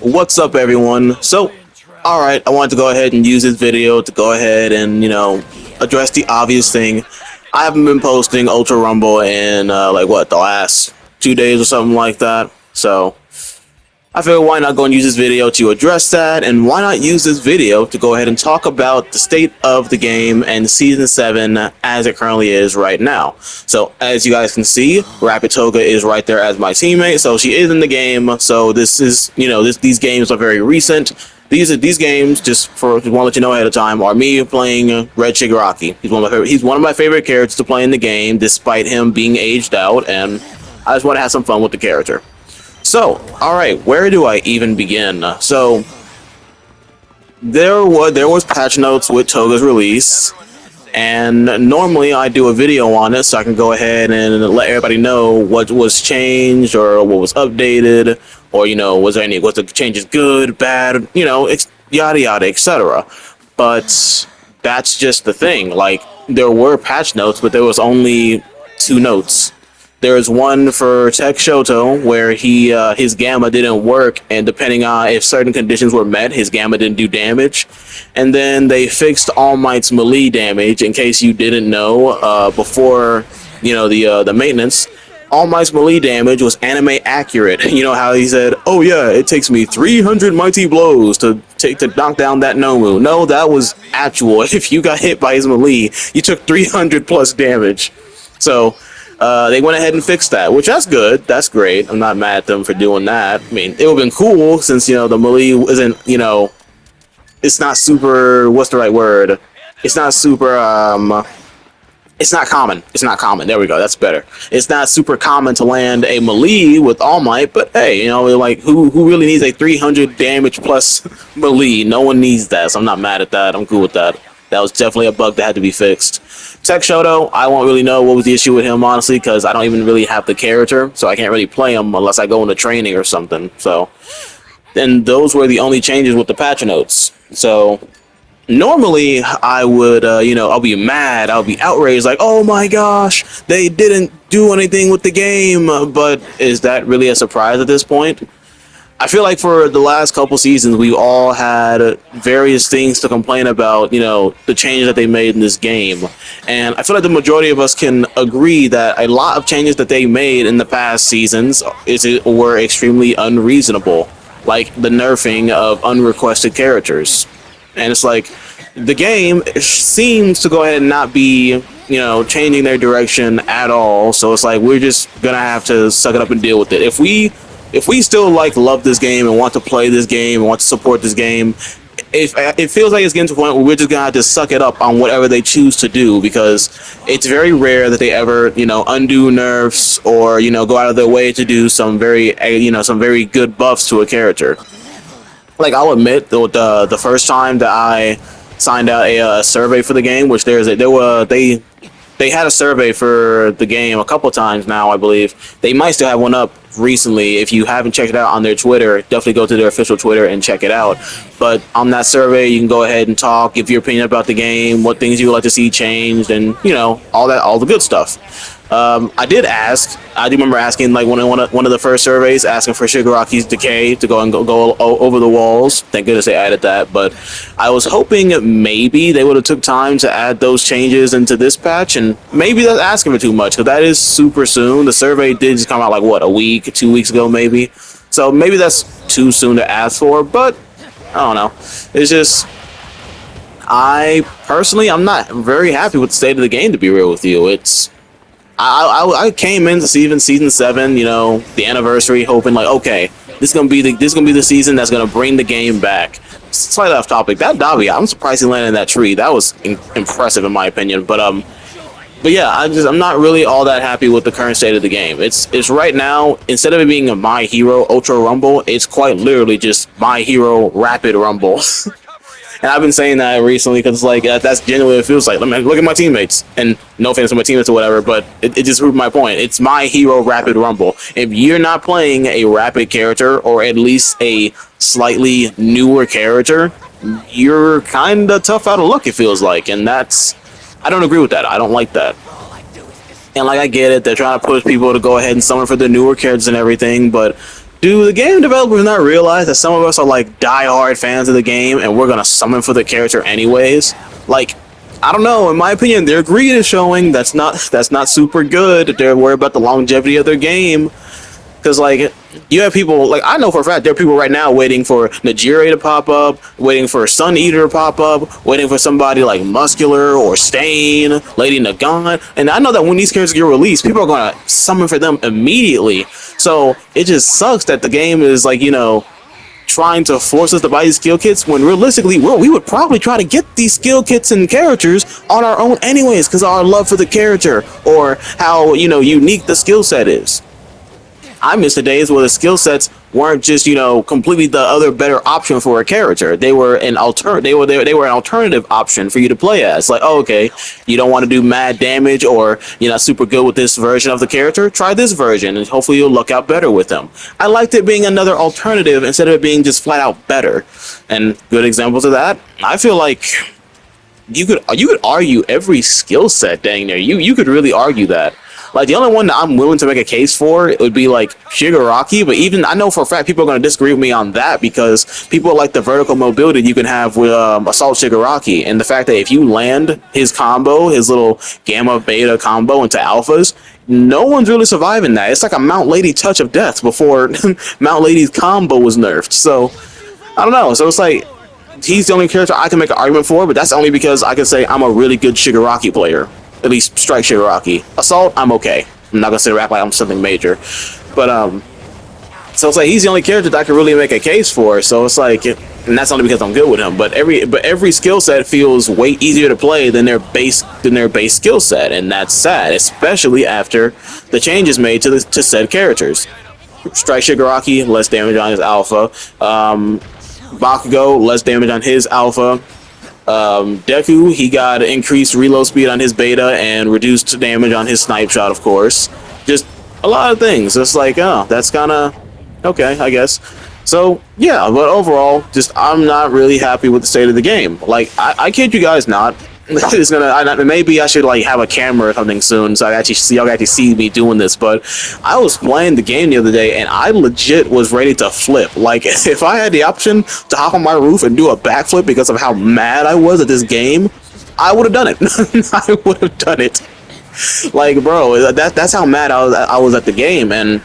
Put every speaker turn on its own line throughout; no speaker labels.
What's up, everyone? Alright, I wanted to go ahead and use this video to go ahead and, address the obvious thing. I haven't been posting Ultra Rumble in, the last 2 days or something like that. So, I figured why not go and use this video to address that, and why not use this video to go ahead and talk about the state of the game and Season 7 as it currently is right now. So, as you guys can see, Rapid Toga is right there as my teammate, so she is in the game. So this is, these games are very recent. These games, just want to let you know ahead of time, are me playing Red Shigaraki. He's one of my favorite characters to play in the game, despite him being aged out, and I just want to have some fun with the character. So, alright, where do I even begin? So, there was patch notes with Toga's release, and normally I do a video on it so I can go ahead and let everybody know what was changed or what was updated, or was the changes good, bad, yada yada, etc. But that's just the thing. Like, there were patch notes, but there was only 2 notes. There was one for Tech Shoto where his gamma didn't work, and depending on if certain conditions were met, his gamma didn't do damage. And then they fixed All Might's melee damage. In case you didn't know, before the maintenance, All Might's melee damage was anime accurate. You know how he said, "Oh yeah, it takes me 300 mighty blows to knock down that Nomu." No, that was actual. If you got hit by his melee, you took 300 plus damage. So. They went ahead and fixed that, which that's good. That's great. I'm not mad at them for doing that. I mean, it would have been cool since, the melee isn't, it's not super, what's the right word? It's not super, it's not common. It's not common. There we go. That's better. It's not super common to land a melee with All Might, but hey, who really needs a 300 damage plus melee? No one needs that, so I'm not mad at that. I'm cool with that. That was definitely a bug that had to be fixed. Tech Shoto, I won't really know what was the issue with him, honestly, because I don't even really have the character, so I can't really play him unless I go into training or something. So, then those were the only changes with the patch notes. So, normally I would, I'll be mad, I'll be outraged, like, oh my gosh, they didn't do anything with the game, but is that really a surprise at this point? I feel like for the last couple seasons, we've all had various things to complain about, the changes that they made in this game. And I feel like the majority of us can agree that a lot of changes that they made in the past seasons were extremely unreasonable. Like the nerfing of unrequested characters. And it's like, the game seems to go ahead and not be, changing their direction at all. So it's like, we're just gonna have to suck it up and deal with it. If we still love this game and want to play this game and want to support this game, it feels like it's getting to a point where we're just gonna have to suck it up on whatever they choose to do, because it's very rare that they ever undo nerfs or go out of their way to do some very good buffs to a character. Like, I'll admit, the first time that I signed out a survey for the game, which they had a survey for the game a couple times now, I believe. They might still have one up recently. If you haven't checked it out on their Twitter, definitely go to their official Twitter and check it out. But on that survey, you can go ahead and talk, give your opinion about the game, what things you would like to see changed, and all the good stuff. I do remember asking, like, one of the first surveys, asking for Shigaraki's decay to go over the walls. Thank goodness they added that, but I was hoping maybe they would have took time to add those changes into this patch, and maybe that's asking for too much, because that is super soon. The survey did just come out, like, what, a week, 2 weeks ago, maybe? So maybe that's too soon to ask for, but I don't know. It's just, I'm not very happy with the state of the game, to be real with you. I came into Season 7, the anniversary, hoping like, okay, this is gonna be the season that's gonna bring the game back. Slightly off topic, that Davi, I'm surprised he landed in that tree. That was impressive in my opinion. But yeah, I'm not really all that happy with the current state of the game. It's right now, instead of it being a My Hero Ultra Rumble, it's quite literally just My Hero Rapid Rumble. And I've been saying that recently because, like, that's genuinely what it feels like. Look at my teammates. And no offense to my teammates or whatever, but it just proved my point. It's My Hero Rapid Rumble. If you're not playing a rapid character, or at least a slightly newer character, you're kind of tough out of luck, it feels like. And I don't agree with that. I don't like that. And, like, I get it. They're trying to push people to go ahead and summon for the newer characters and everything, but Do the game developers not realize that some of us are like die-hard fans of the game and we're gonna summon for the character anyways? Like, I don't know. In my opinion, their greed is showing. That's not super good. They're worried about the longevity of their game. Because, like, you have people, like, I know for a fact there are people right now waiting for Najiri to pop up, waiting for Sun Eater to pop up, waiting for somebody like Muscular or Stain, Lady Nagant. And I know that when these characters get released, people are going to summon for them immediately. So it just sucks that the game is, like, you know, trying to force us to buy these skill kits when realistically, well, we would probably try to get these skill kits and characters on our own anyways because of our love for the character or how, you know, unique the skill set is. I miss the days where the skill sets weren't just, you know, completely the other better option for a character. They were an they were an alternative option for you to play as. Like, oh, okay, you don't want to do mad damage or you're not super good with this version of the character, try this version and hopefully you'll luck out better with them. I liked it being another alternative instead of it being just flat out better. And good examples of that, I feel like you could argue every skill set dang there. You could really argue that. Like, the only one that I'm willing to make a case for, it would be, like, Shigaraki, but even, I know for a fact people are going to disagree with me on that because people like the vertical mobility you can have with Assault Shigaraki, and the fact that if you land his combo, his little Gamma Beta combo into Alphas, no one's really surviving that. It's like a Mount Lady touch of death before Mount Lady's combo was nerfed, so, I don't know, so it's like, he's the only character I can make an argument for, but that's only because I can say I'm a really good Shigaraki player. At least Strike Shigaraki. Assault, I'm okay. I'm not gonna sit around like I'm something major. But, so it's like he's the only character that I can really make a case for, so it's like, and that's only because I'm good with him, but every skill set feels way easier to play than their base skill set, and that's sad, especially after the changes made to said characters. Strike Shigaraki, less damage on his alpha. Bakugo, less damage on his alpha. Deku, he got increased reload speed on his beta and reduced damage on his snipe shot, of course. Just a lot of things. It's like, oh, that's kind of okay, I guess. So, yeah, but overall, just I'm not really happy with the state of the game. Like, I kid you guys not. It's gonna. Maybe I should like have a camera or something soon, so y'all actually see me doing this. But I was playing the game the other day, and I legit was ready to flip. Like, if I had the option to hop on my roof and do a backflip because of how mad I was at this game, I would have done it. I would have done it. Like, bro, that's how mad I was at the game, and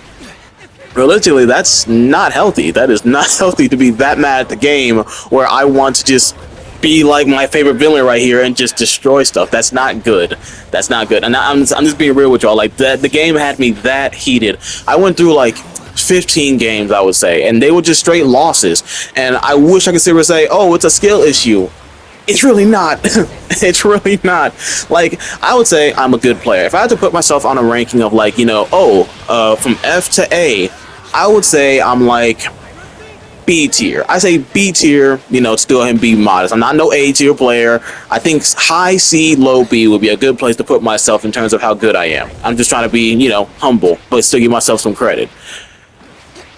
realistically, that's not healthy. That is not healthy to be that mad at the game where I want to just be like my favorite villain right here and just destroy stuff. That's not good. That's not good. And I'm just being real with y'all. Like, the game had me that heated. I went through like 15 games, I would say, and they were just straight losses. And I wish I could sit here and say, oh, it's a skill issue. It's really not. It's really not. Like, I would say I'm a good player. If I had to put myself on a ranking of like, you know, from F to A, I would say I'm like B tier. I say B tier, you know, still and be modest. I'm not no A tier player. I think high C, low B would be a good place to put myself in terms of how good I am. I'm just trying to be, you know, humble, but still give myself some credit.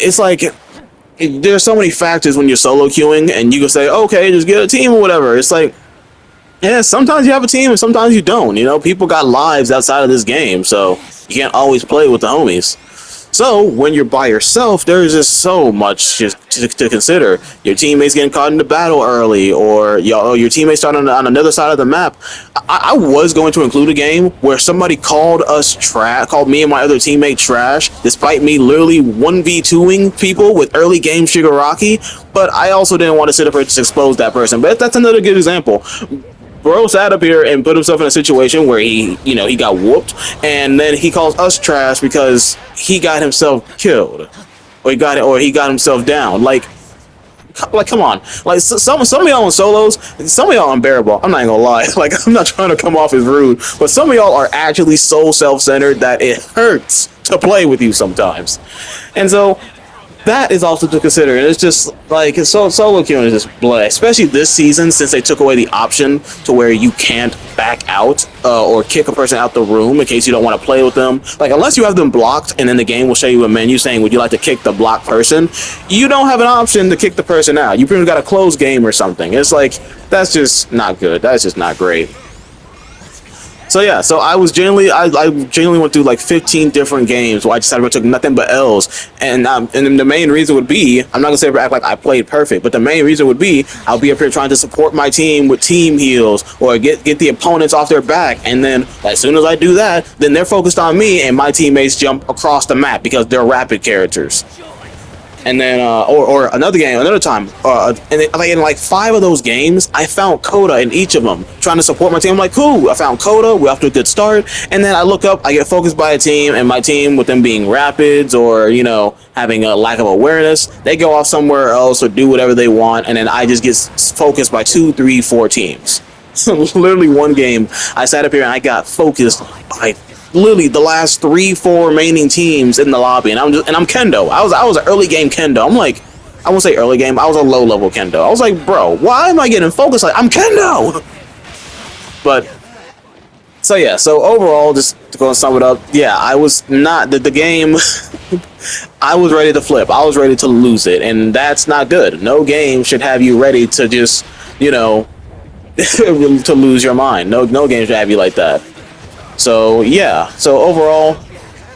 It's like, there's so many factors when you're solo queuing, and you can say, okay, just get a team or whatever. It's like, yeah, sometimes you have a team and sometimes you don't. You know, people got lives outside of this game, so you can't always play with the homies. So, when you're by yourself, there's just so much just to consider. Your teammates getting caught in the battle early, or your teammates starting on another side of the map. I was going to include a game where somebody called me and my other teammate trash, despite me literally 1v2ing people with early game Shigaraki, but I also didn't want to sit up here and just expose that person. But that's another good example. Bro sat up here and put himself in a situation where he got whooped, and then he calls us trash because he got himself killed, or he got himself down. Like, come on. Like, some of y'all on solos, some of y'all unbearable. I'm not even gonna lie. Like, I'm not trying to come off as rude, but some of y'all are actually so self-centered that it hurts to play with you sometimes. And so that is also to consider. It's just like solo queuing is just blah, especially this season since they took away the option to where you can't back out or kick a person out the room in case you don't want to play with them. Like, unless you have them blocked and then the game will show you a menu saying, would you like to kick the blocked person? You don't have an option to kick the person out. You pretty much got a closed game or something. It's like, that's just not good. That's just not great. So yeah, so I genuinely went through like 15 different games where I just took nothing but L's, and then the main reason would be, I'm not gonna say act like I played perfect, but the main reason would be I'll be up here trying to support my team with team heals or get the opponents off their back, and then as soon as I do that, then they're focused on me and my teammates jump across the map because they're rapid characters. And then, or another time, and like in like 5 of those games, I found Coda in each of them, trying to support my team. I'm like, cool, I found Coda, we're off to a good start. And then I look up, I get focused by a team, and my team, with them being rapids or, you know, having a lack of awareness, they go off somewhere else or do whatever they want, and then I just get focused by 2, 3, 4 teams. So literally one game, I sat up here and I got focused by literally the last 3, 4 remaining teams in the lobby, and I'm Kendo. I was an early game Kendo. I'm like, I won't say early game. I was a low level Kendo. I was like, bro, why am I getting focused? Like, I'm Kendo. But so yeah. So overall, just to go and sum it up, yeah, I was not the game. I was ready to flip. I was ready to lose it, and that's not good. No game should have you ready to just, you know, to lose your mind. No game should have you like that. So yeah, so overall,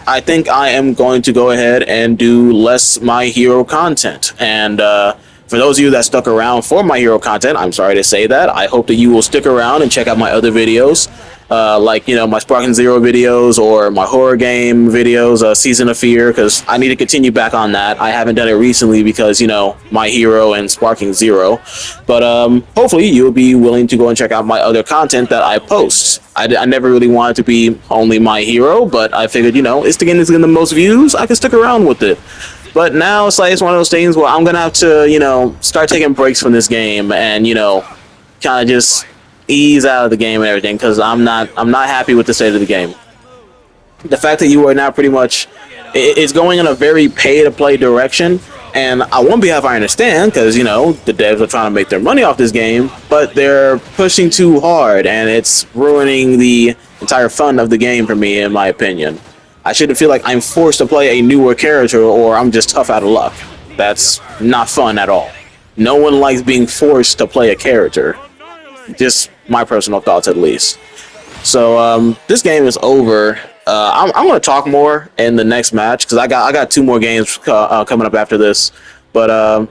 I think I am going to go ahead and do less My Hero content. And for those of you that stuck around for My Hero content, I'm sorry to say that. I hope that you will stick around and check out my other videos. Like, you know, my Sparking Zero videos or my horror game videos, Season of Fear, because I need to continue back on that. I haven't done it recently because, you know, My Hero and Sparking Zero. But hopefully you'll be willing to go and check out my other content that I post. I never really wanted to be only My Hero, but I figured, you know, it's the game that's getting the most views. I can stick around with it. But now it's like, it's one of those things where I'm going to have to, you know, start taking breaks from this game and, you know, kind of just ease out of the game and everything, because I'm not happy with the state of the game. The fact that you are now pretty much, it's going in a very pay-to-play direction, and I won't be half I understand, because, you know, the devs are trying to make their money off this game, but they're pushing too hard, and it's ruining the entire fun of the game for me, in my opinion. I shouldn't feel like I'm forced to play a newer character, or I'm just tough out of luck. That's not fun at all. No one likes being forced to play a character. Just my personal thoughts, at least. So this game is over. I'm going to talk more in the next match because I got 2 more games coming up after this. But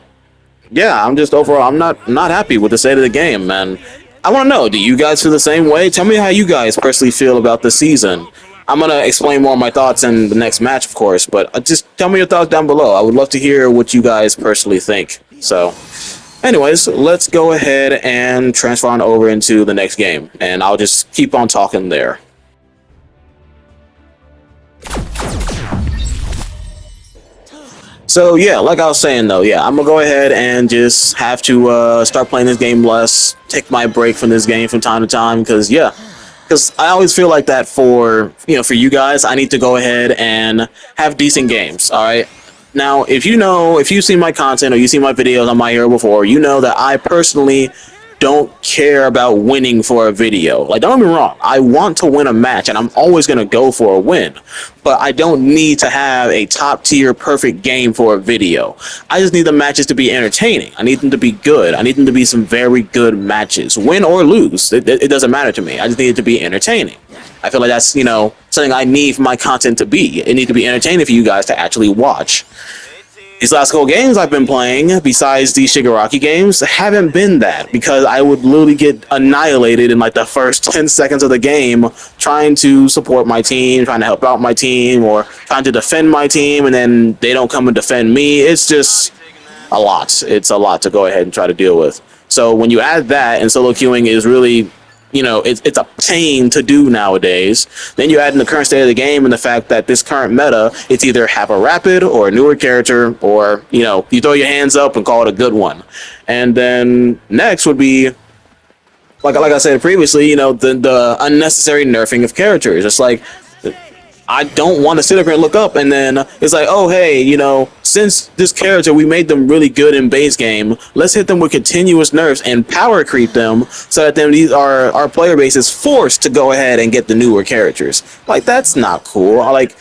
yeah, I'm just overall, I'm not happy with the state of the game, man. I want to know, do you guys feel the same way? Tell me how you guys personally feel about the season. I'm going to explain more of my thoughts in the next match, of course, but just tell me your thoughts down below. I would love to hear what you guys personally think. So anyways, let's go ahead and transfer on over into the next game, and I'll just keep on talking there. So yeah, like I was saying though, yeah, I'm gonna go ahead and just have to start playing this game less, take my break from this game from time to time, because yeah, because I always feel like that for, you know, for you guys, I need to go ahead and have decent games, all right? Now, if you've seen my content or you've seen my videos on My Hero before, you know that I personally don't care about winning for a video. Like, don't get me wrong, I want to win a match, and I'm always going to go for a win. But I don't need to have a top-tier perfect game for a video. I just need the matches to be entertaining. I need them to be good. I need them to be some very good matches. Win or lose, it doesn't matter to me. I just need it to be entertaining. I feel like that's, you know, something I need for my content to be. It needs to be entertaining for you guys to actually watch. These last couple games I've been playing, besides these Shigaraki games, haven't been that, because I would literally get annihilated in like the first 10 seconds of the game trying to support my team, trying to help out my team, or trying to defend my team, and then they don't come and defend me. It's just a lot. It's a lot to go ahead and try to deal with. So when you add that, and solo queuing is really, you know, it's a pain to do nowadays. Then you add in the current state of the game and the fact that this current meta, it's either have a rapid or a newer character, or, you know, you throw your hands up and call it a good one. And then next would be, like I said previously, you know, the unnecessary nerfing of characters. It's like, I don't want to sit up here and look up, and then it's like, oh, hey, you know, since this character, we made them really good in base game, let's hit them with continuous nerfs and power creep them so that then our player base is forced to go ahead and get the newer characters. Like, that's not cool. Like,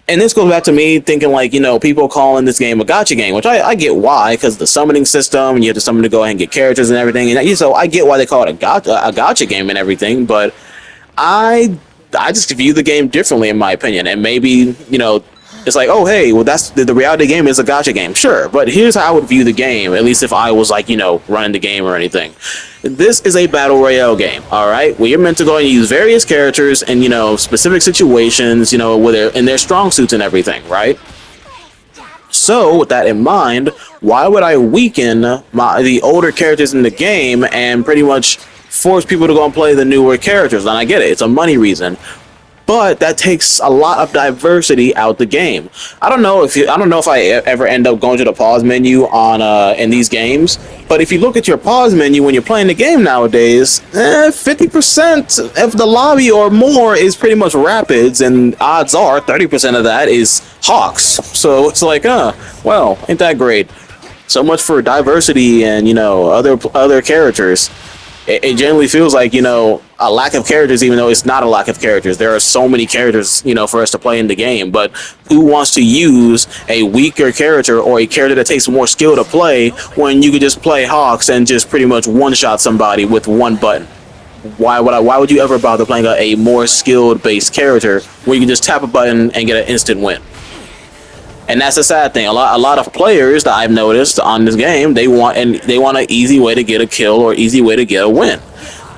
and this goes back to me thinking, like, you know, people calling this game a gacha game, which I get why, because the summoning system, and you have to summon to go ahead and get characters and everything, and so I get why they call it a gacha game and everything, but I just view the game differently, in my opinion, and maybe it's like, oh hey, well that's the reality game is a gacha game, sure, but here's how I would view the game, at least if I was like running the game or anything. This is a battle royale game, all right, where you're meant to go and use various characters and specific situations, where they're in their strong suits and everything, right? So, with that in mind, why would I weaken the older characters in the game and pretty much force people to go and play the newer characters? And I get it, it's a money reason, but that takes a lot of diversity out the game. I don't know if I ever end up going to the pause menu on in these games, but if you look at your pause menu when you're playing the game nowadays, 50% of the lobby or more is pretty much rapids, and odds are 30% of that is hawks. So it's like, well, ain't that great? So much for diversity and other characters. It generally feels like a lack of characters, even though it's not a lack of characters. There are so many characters for us to play in the game, but who wants to use a weaker character or a character that takes more skill to play when you could just play Hawks and just pretty much one shot somebody with one button? Why would you ever bother playing a more skilled based character where you can just tap a button and get an instant win? And that's the sad thing. A lot of players that I've noticed on this game, they want an easy way to get a kill or easy way to get a win.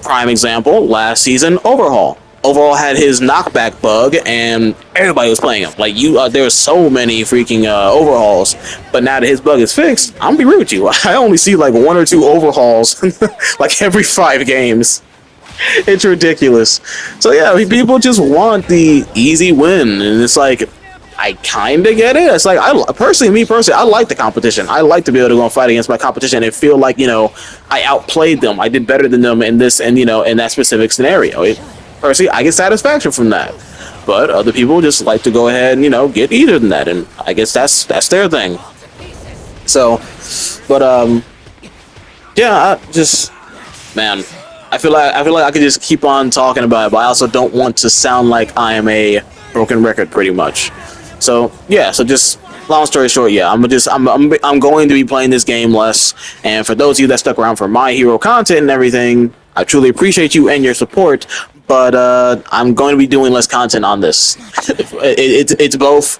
Prime example, last season, Overhaul. Overhaul had his knockback bug, and everybody was playing him. Like there were so many freaking overhauls. But now that his bug is fixed, I'm gonna be real with you. I only see like 1 or 2 overhauls, like every 5 games. It's ridiculous. So yeah, people just want the easy win, and it's like, I kind of get it. It's like, me personally, I like the competition. I like to be able to go and fight against my competition and feel like, I outplayed them. I did better than them in this and, in that specific scenario. Personally, I get satisfaction from that. But other people just like to go ahead and, get easier than that. And I guess that's their thing. So, but, yeah, man, I feel like I could just keep on talking about it, but I also don't want to sound like I am a broken record pretty much. So yeah, so just long story short, yeah, I'm going to be playing this game less. And for those of you that stuck around for My Hero content and everything, I truly appreciate you and your support. But I'm going to be doing less content on this. It's both.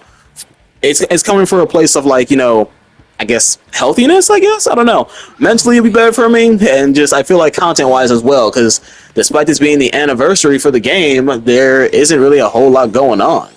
It's coming from a place of like I guess healthiness. I don't know. Mentally, it'll be better for me, and just I feel like content wise as well, because despite this being the anniversary for the game, there isn't really a whole lot going on.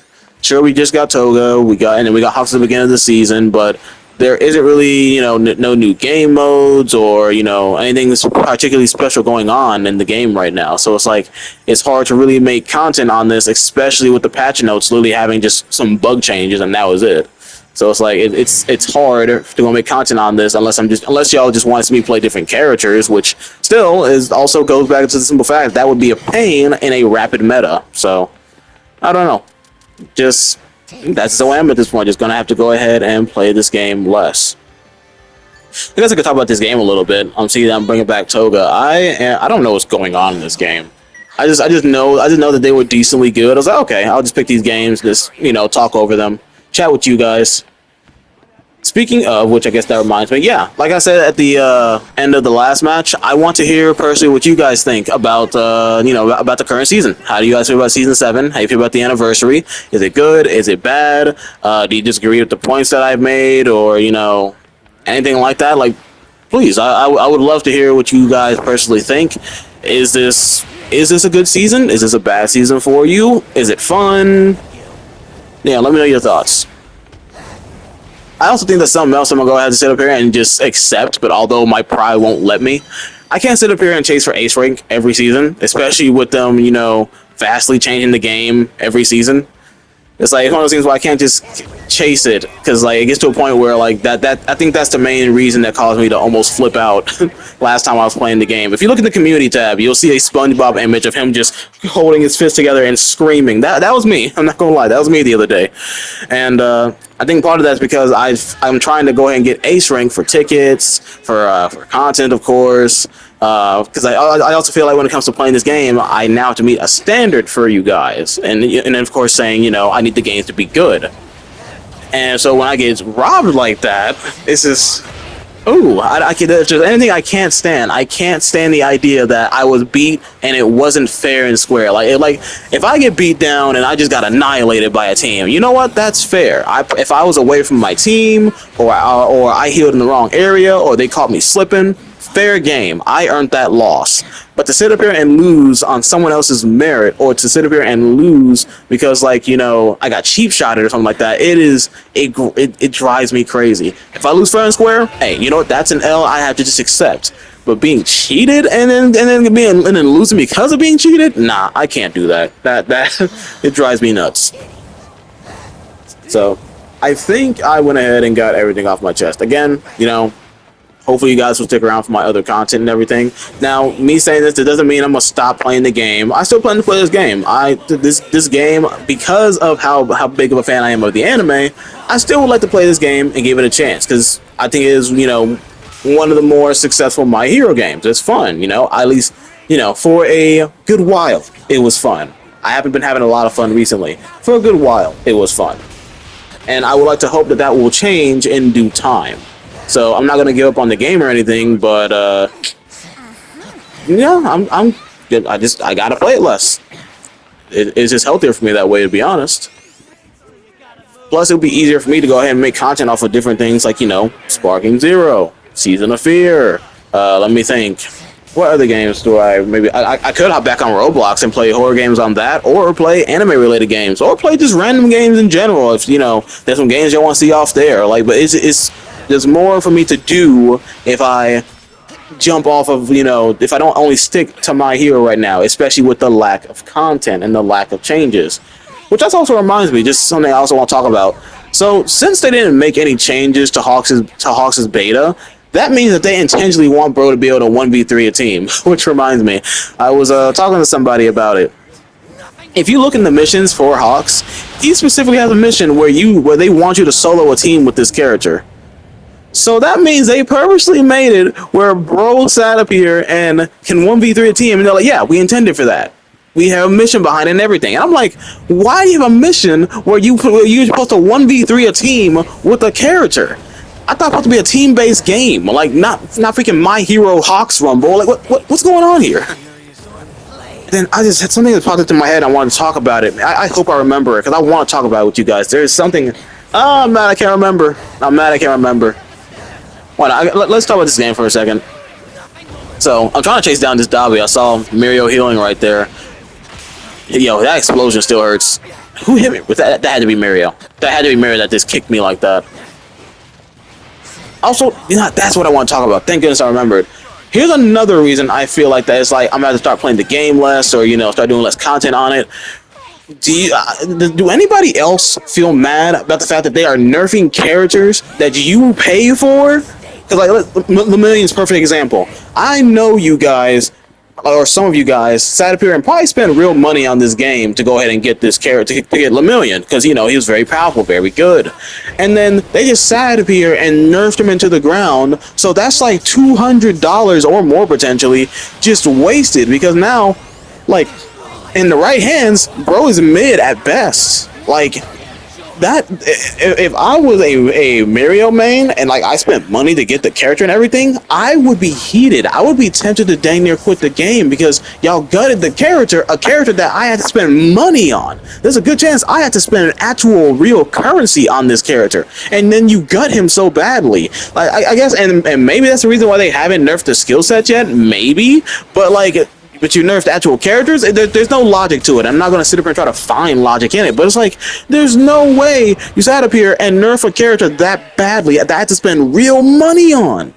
Sure, we just got Toga, we got Hawks at the beginning of the season, but there isn't really, no new game modes or, anything particularly special going on in the game right now. So it's like, it's hard to really make content on this, especially with the patch notes literally having just some bug changes and that was it. So it's like, it's hard to go make content on this unless y'all just want to see me play different characters, which still also goes back to the simple fact that would be a pain in a rapid meta. So, I don't know. That's the way I'm at this point. Just gonna have to go ahead and play this game less. I guess I could talk about this game a little bit. See that I'm bringing back Toga. I don't know what's going on in this game. I just know that they were decently good. I was like, okay, I'll just pick these games, just talk over them, chat with you guys. Speaking of which, I guess that reminds me, yeah, like I said at the end of the last match, I want to hear personally what you guys think about, about the current season. How do you guys feel about Season 7? How do you feel about the anniversary? Is it good? Is it bad? Do you disagree with the points that I've made or, anything like that? Like, please, I would love to hear what you guys personally think. Is this a good season? Is this a bad season for you? Is it fun? Yeah, let me know your thoughts. I also think that's something else I'm going to go ahead and sit up here and just accept, but although my pride won't let me, I can't sit up here and chase for ace rank every season, especially with them, vastly changing the game every season. It's like, it's one of those things where I can't just chase it, because like it gets to a point where like that I think that's the main reason that caused me to almost flip out last time I was playing the game. If you look at the community tab, you'll see a SpongeBob image of him just holding his fist together and screaming. That was me. I'm not gonna lie, that was me the other day. And I think part of that's because I'm trying to go ahead and get ace rank for tickets, for content, of course. Because I also feel like when it comes to playing this game, I now have to meet a standard for you guys, and then of course saying I need the games to be good. And so when I get robbed like that, it's just Ooh, I can. There's just anything I can't stand. I can't stand the idea that I was beat and it wasn't fair and square. Like if I get beat down and I just got annihilated by a team, you know what? That's fair. If I was away from my team, or I healed in the wrong area, or they caught me slipping, fair game. I earned that loss. But to sit up here and lose on someone else's merit, or to sit up here and lose because, like, I got cheap shotted or something like that, it drives me crazy. If I lose fair and square, hey, you know what? That's an L I have to just accept. But being cheated and then losing because of being cheated, nah, I can't do that. That it drives me nuts. So I think I went ahead and got everything off my chest. Again, hopefully you guys will stick around for my other content and everything. Now, me saying this, it doesn't mean I'm gonna stop playing the game. I still plan to play this game. This game, because of how big of a fan I am of the anime, I still would like to play this game and give it a chance, because I think it is, one of the more successful My Hero games. It's fun, at least, for a good while, it was fun. I haven't been having a lot of fun recently. For a good while, it was fun. And I would like to hope that will change in due time. So I'm not gonna give up on the game or anything, but yeah, I gotta play it less. It's just healthier for me that way, to be honest. Plus, it would be easier for me to go ahead and make content off of different things, like Sparking Zero, Season of Fear. Let me think. What other games do I could hop back on Roblox and play horror games on that, or play anime related games, or play just random games in general. If there's some games you want to see off there, but it's there's more for me to do if I jump off of, if I don't only stick to My Hero right now, especially with the lack of content and the lack of changes. Which also reminds me, just something I also want to talk about. So, since they didn't make any changes to Hawks' beta, that means that they intentionally want Bro to be able to 1v3 a team. Which reminds me, I was talking to somebody about it. If you look in the missions for Hawks, he specifically has a mission where they want you to solo a team with this character. So that means they purposely made it where Bro sat up here and can 1v3 a team, and they're like, yeah, we intended for that. We have a mission behind it and everything. And I'm like, why do you have a mission where you're supposed to 1v3 a team with a character? I thought it was supposed to be a team-based game, like not freaking My Hero Hawks Rumble. Like what's going on here? Then I just had something that popped into my head. I wanted to talk about it. I hope I remember it, because I want to talk about it with you guys. There's something. Oh, I'm mad I can't remember. Let's talk about this game for a second. So, I'm trying to chase down this Dobby. I saw Mirio healing right there. Yo, that explosion still hurts. Who hit me with that? That had to be Mirio. That just kicked me like that. Also, that's what I want to talk about. Thank goodness I remembered. Here's another reason I feel like that. It's like I'm going to have to start playing the game less, or, start doing less content on it. Do anybody else feel mad about the fact that they are nerfing characters that you pay for? Because, like, Lemillion's perfect example. I know you guys, or some of you guys, sat up here and probably spent real money on this game to go ahead and get this character, to get Lemillion, because, he was very powerful, very good. And then they just sat up here and nerfed him into the ground, so that's like $200 or more, potentially, just wasted, because now, like, in the right hands, Bro is mid at best. Like, that, if I was a Mirio main and like I spent money to get the character and everything, I would be heated. I would be tempted to dang near quit the game, because y'all gutted the character, a character that I had to spend money on. There's a good chance I had to spend actual real currency on this character, and then you gut him so badly. Like, I guess, and maybe that's the reason why they haven't nerfed the skill set yet, maybe, but you nerfed actual characters. There's no logic to it. I'm not going to sit up and try to find logic in it, but it's like, there's no way you sat up here and nerf a character that badly that I had to spend real money on.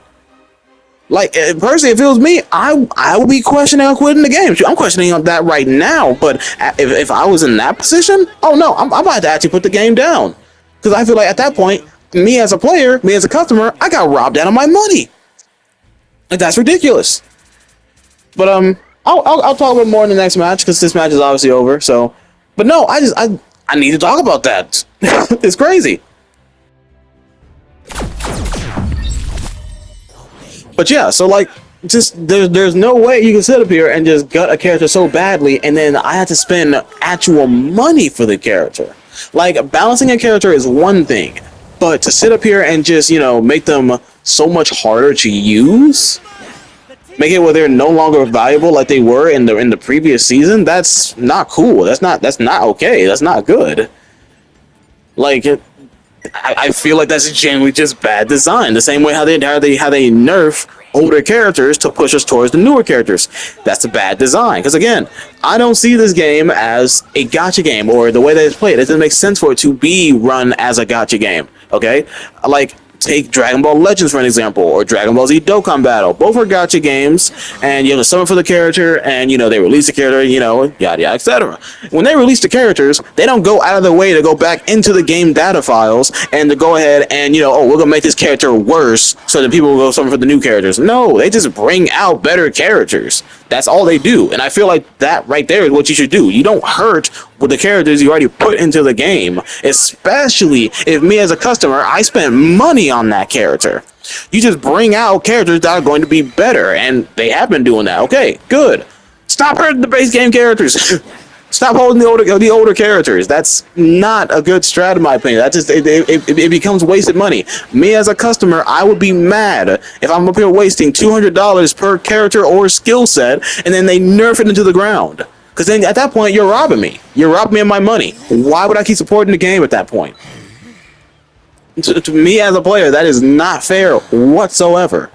Like, personally, if it was me, I would be questioning on quitting the game. I'm questioning on that right now, but if I was in that position, oh no, I'm about to actually put the game down. Because I feel like at that point, me as a player, me as a customer, I got robbed out of my money. Like, that's ridiculous. But, I'll talk about more in the next match, because this match is obviously over. So, but no, I need to talk about that. It's crazy. But yeah, so like, just there's no way you can sit up here and just gut a character so badly, and then I had to spend actual money for the character. Like, balancing a character is one thing, but to sit up here and just make them so much harder to use, make it where they're no longer valuable like they were in the previous season. That's not cool. That's not okay. That's not good. Like I feel like that's genuinely just bad design. The same way how they nerf older characters to push us towards the newer characters. That's a bad design. Because again, I don't see this game as a gacha game, or the way that it's played. It doesn't make sense for it to be run as a gacha game. Okay, like take Dragon Ball Legends for an example, or Dragon Ball Z Dokkan Battle. Both are gacha games, and you have to summon for the character, and they release the character, yada yada, etc. When they release the characters, they don't go out of their way to go back into the game data files and to go ahead and oh, we're gonna make this character worse so that people will go summon for the new characters. No, they just bring out better characters. That's all they do, and I feel like that right there is what you should do. You don't hurt with the characters you already put into the game, especially if me as a customer, I spent money on that character. You just bring out characters that are going to be better, and they have been doing that. Okay, good. Stop hurting the base game characters. Stop holding the older characters. That's not a good strat in my opinion. That just it becomes wasted money. Me as a customer, I would be mad if I'm up here wasting $200 per character or skill set, and then they nerf it into the ground. Because then at that point, you're robbing me. You're robbing me of my money. Why would I keep supporting the game at that point? To me as a player, that is not fair whatsoever.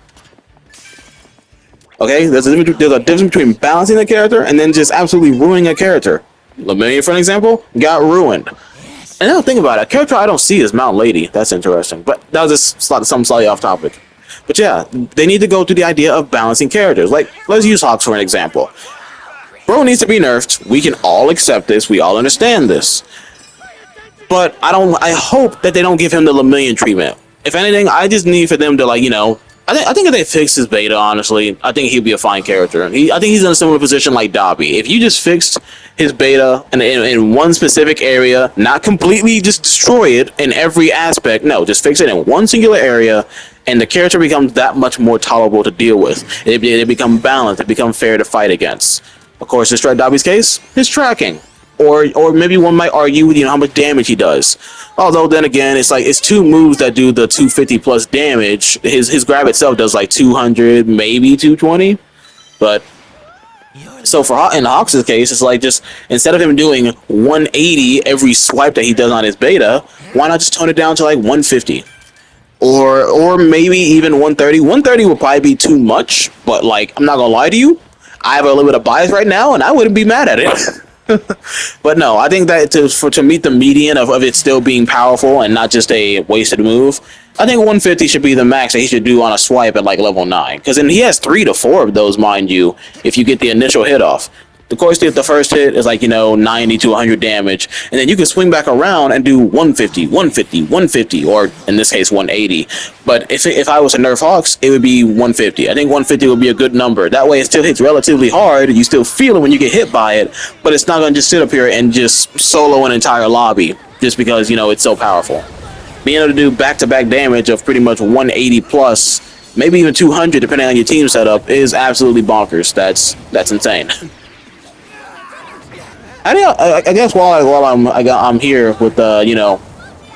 Okay, there's a difference between balancing a character and then just absolutely ruining a character. Lamillion, for an example, got ruined. And now think about it, a character I don't see is Mount Lady. That's interesting, but that was just something slightly off topic. But yeah, they need to go through the idea of balancing characters. Like, let's use Hawks for an example. Bro needs to be nerfed. We can all accept this. We all understand this. But I hope that they don't give him the Lamillion treatment. If anything, I just need for them to I think if they fix his beta, honestly, I think he'd be a fine character. I think he's in a similar position like Dobby. If you just fixed his beta in one specific area, not completely just destroy it in every aspect, no, just fix it in one singular area, and the character becomes that much more tolerable to deal with. It becomes balanced. It becomes fair to fight against. Of course, in Strike Dobby's case, his tracking. Or maybe one might argue with how much damage he does. Although then again, it's two moves that do the 250 plus damage. His grab itself does like 200, maybe 220. But so in Hawks' case, it's like just instead of him doing 180 every swipe that he does on his beta, why not just tone it down to like 150? Or maybe even 130. 130 would probably be too much, but I'm not gonna lie to you, I have a little bit of bias right now, and I wouldn't be mad at it. But no, I think that to meet the median of it still being powerful and not just a wasted move, I think 150 should be the max that he should do on a swipe at level 9. Because then he has 3 to 4 of those, mind you, if you get the initial hit off. Of course, the first hit is 90 to 100 damage, and then you can swing back around and do 150, 150, 150, or in this case 180. But if I was to nerf Hawks, it would be 150. I think 150 would be a good number. That way, it still hits relatively hard. You still feel it when you get hit by it, but it's not going to just sit up here and just solo an entire lobby just because it's so powerful. Being able to do back-to-back damage of pretty much 180 plus, maybe even 200 depending on your team setup, is absolutely bonkers. That's insane. I guess while I'm here with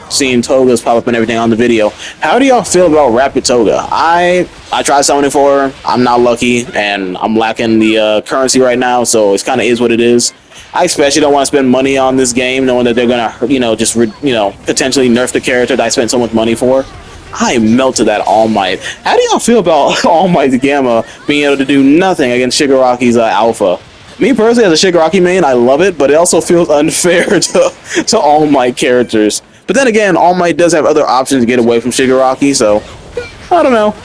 seeing Togas pop up and everything on the video, how do y'all feel about Rapid Toga? I tried summoning for her. I'm not lucky, and I'm lacking the currency right now, so it's kind of is what it is. I especially don't want to spend money on this game, knowing that they're gonna potentially nerf the character that I spent so much money for. I melted that All Might. How do y'all feel about All Might's Gamma being able to do nothing against Shigaraki's Alpha? Me personally, as a Shigaraki main, I love it, but it also feels unfair to All Might characters. But then again, All Might does have other options to get away from Shigaraki, so I don't know.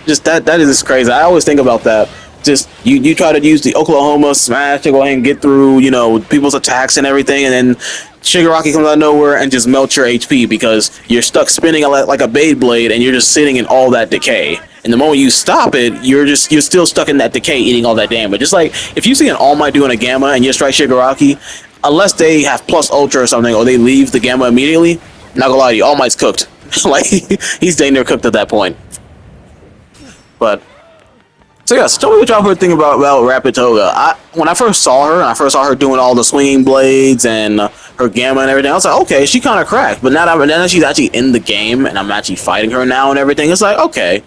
Just that is just crazy. I always think about that. Just you try to use the Oklahoma smash to go ahead and get through people's attacks and everything, and then Shigaraki comes out of nowhere and just melts your HP because you're stuck spinning like a Beyblade and you're just sitting in all that decay. And the moment you stop it, you're still stuck in that decay, eating all that damage. It's like if you see an All Might doing a Gamma and you strike Shigaraki, unless they have plus Ultra or something, or they leave the Gamma immediately, not gonna lie to you, All Might's cooked. He's dang near cooked at that point. But So yeah, so tell me what y'all heard think about Rapid Toga. When I first saw her, and I first saw her doing all the swinging blades and her gamma and everything, I was like, okay, she kind of cracked. But now that she's actually in the game and I'm actually fighting her now and everything, it's like, okay,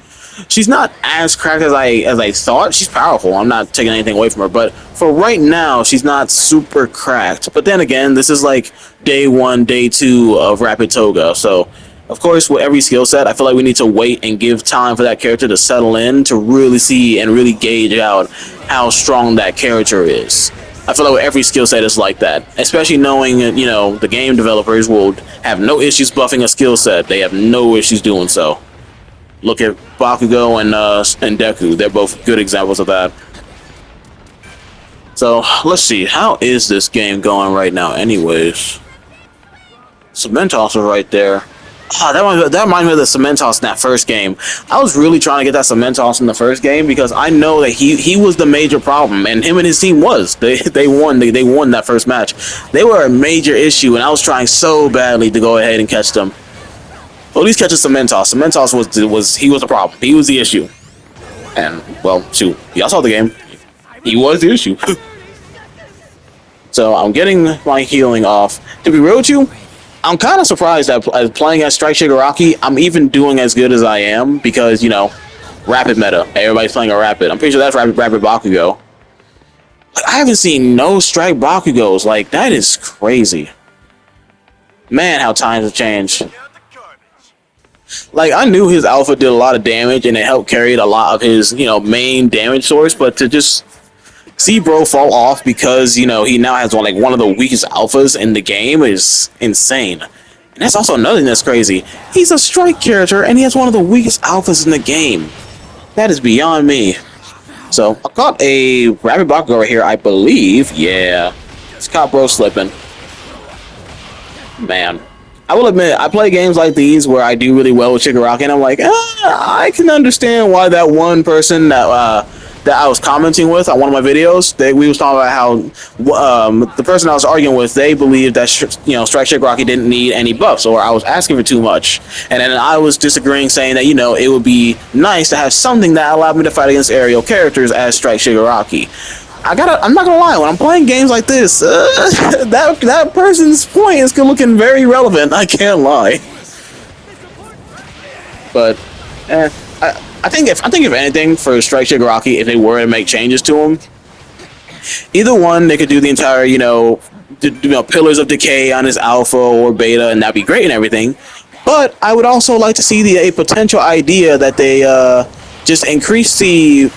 she's not as cracked as I thought. She's powerful. I'm not taking anything away from her, but for right now, she's not super cracked. But then again, this is like day one, day two of Rapid Toga, so. Of course, with every skill set, I feel like we need to wait and give time for that character to settle in to really see and really gauge out how strong that character is. I feel like with every skill set is like that, especially knowing, you know, the game developers will have no issues buffing a skill set. They have no issues doing so. Look at Bakugo and Deku. They're both good examples of that. So, let's see. How is this game going right now anyways? Cementos is right there. That reminds me of the Cementos in that first game. I was really trying to get that Cementos in the first game because I know that he was the major problem, and him and his team was. They won that first match. They were a major issue, and I was trying so badly to go ahead and catch them. Well, at least catch Cementos. Cementos was the problem. He was the issue. And well, shoot, y'all saw the game. He was the issue. So I'm getting my healing off. To be real with you, I'm kind of surprised that playing as Strike Shigaraki, I'm even doing as good as I am because, you know, Rapid meta. Everybody's playing a Rapid. I'm pretty sure that's Rapid Bakugo. But I haven't seen no Strike Bakugos. Like, that is crazy. Man, how times have changed. Like, I knew his alpha did a lot of damage and it helped carry a lot of his, you know, main damage source, but to just see bro fall off because, you know, he now has one of the weakest alphas in the game is insane. And that's also another thing that's crazy. He's a strike character and he has one of the weakest alphas in the game. That is beyond me. So, I caught a Rapid Bakugo right here, I believe. Yeah. It's caught bro slipping. Man. I will admit, I play games like these where I do really well with Shigaraki and I'm like, I can understand why that one person that I was commenting with on one of my videos, we was talking about how the person I was arguing with, they believed that, you know, Strike Shigaraki didn't need any buffs, or I was asking for too much. And then I was disagreeing, saying that, you know, it would be nice to have something that allowed me to fight against aerial characters as Strike Shigaraki. I'm not gonna lie, when I'm playing games like this, that person's point is looking very relevant, I can't lie. But, I think if anything for Strike Shigaraki, if they were to make changes to him, either one, they could do the entire, you know, Pillars of Decay on his alpha or beta, and that'd be great and everything. But I would also like to see a potential idea that they just increase the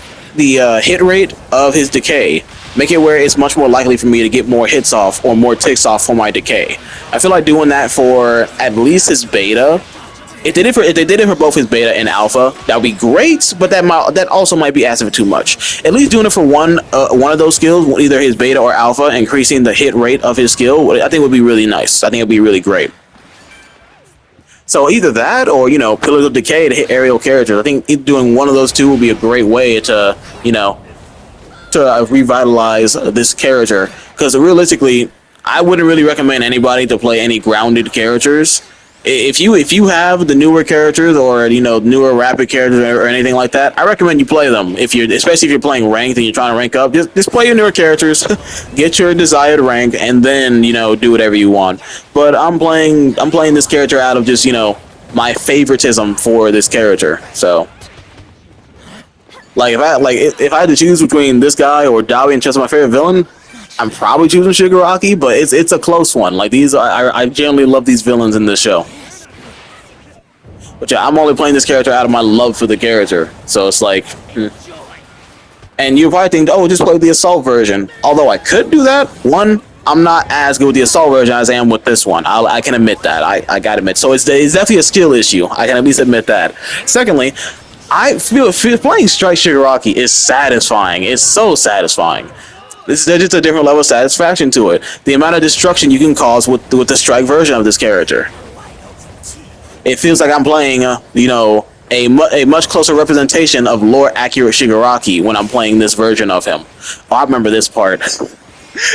hit rate of his decay. Make it where it's much more likely for me to get more hits off or more ticks off for my decay. I feel like doing that for at least his beta. If they did it for both his beta and alpha, that would be great, but that also might be asking for too much. At least doing it for one of those skills, either his beta or alpha, increasing the hit rate of his skill, I think would be really nice. I think it would be really great. So either that or, you know, Pillars of Decay to hit aerial characters. I think doing one of those two would be a great way to, you know, to revitalize this character. Because realistically, I wouldn't really recommend anybody to play any grounded characters. If you have the newer characters or, you know, newer rapid characters or anything like that, I recommend you play them. Especially if you're playing ranked and you're trying to rank up, just play your newer characters, get your desired rank, and then, you know, do whatever you want. But I'm playing this character out of just, you know, my favoritism for this character. So, like if I had to choose between this guy or Dawi and Chess, my favorite villain, I'm probably choosing Shigaraki, but it's a close one. Like, I generally love these villains in this show. But yeah, I'm only playing this character out of my love for the character. So it's like, And you probably think, oh, just play the Assault version. Although I could do that. One, I'm not as good with the Assault version as I am with this one. I can admit that. I gotta admit. So it's definitely a skill issue. I can at least admit that. Secondly, I feel playing Strike Shigaraki is satisfying. It's so satisfying. There's just a different level of satisfaction to it. The amount of destruction you can cause with the Strike version of this character. It feels like I'm playing, you know, a much closer representation of lore-accurate Shigaraki when I'm playing this version of him. Oh, I remember this part.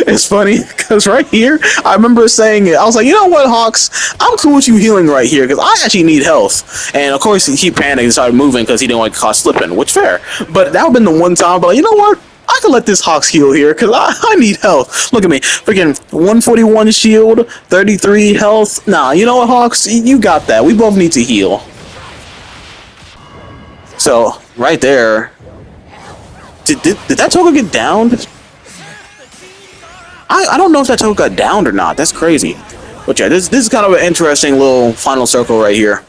It's funny because right here, I remember saying it. I was like, you know what, Hawks? I'm cool with you healing right here because I actually need health. And of course, he panicked and started moving because he didn't want to caught slipping, which fair. But that would have been the one time, but like, you know what? I can let this Hawks heal here because I need health. Look at me. Freaking 141 shield, 33 health. Nah, you know what, Hawks? You got that. We both need to heal. So, right there. Did that Toga get downed? I don't know if that Toga got downed or not. That's crazy. But yeah, this is kind of an interesting little final circle right here.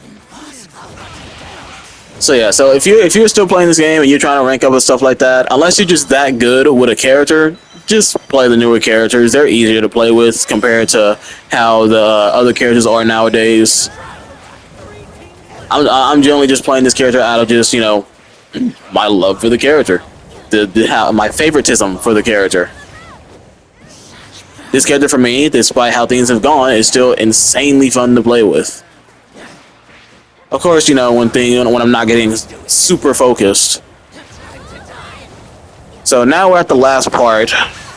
So yeah, so if you're still playing this game and you're trying to rank up and stuff like that, unless you're just that good with a character, just play the newer characters. They're easier to play with compared to how the other characters are nowadays. I'm generally just playing this character out of just, you know, my love for the character, my favoritism for the character. This character for me, despite how things have gone, is still insanely fun to play with. Of course, you know, when I'm not getting super focused. So now we're at the last part.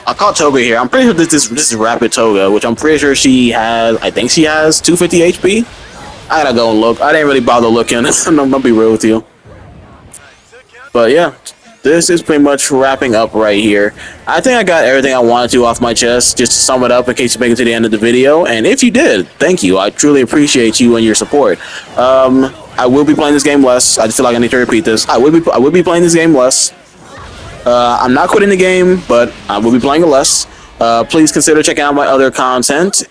I caught Toga here. I'm pretty sure this is Rapid Toga, which I'm pretty sure she has. I think she has 250 HP. I gotta go and look. I didn't really bother looking. I'll be real with you. But yeah, this is pretty much wrapping up right here. I think I got everything I wanted to off my chest. Just to sum it up in case you make it to the end of the video. And if you did, thank you. I truly appreciate you and your support. I will be playing this game less. I just feel like I need to repeat this. I will be playing this game less. I'm not quitting the game, but I will be playing it less. Please consider checking out my other content.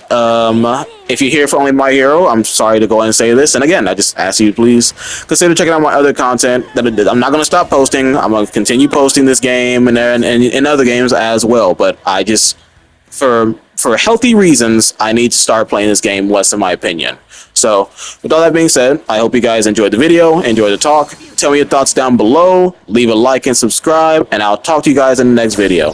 If you're here for only My Hero, I'm sorry to go ahead and say this. And again, I just ask you, please consider checking out my other content. I'm not going to stop posting. I'm going to continue posting this game and other games as well. But I just, for healthy reasons, I need to start playing this game less, in my opinion. So, with all that being said, I hope you guys enjoyed the video, enjoyed the talk. Tell me your thoughts down below, leave a like and subscribe, and I'll talk to you guys in the next video.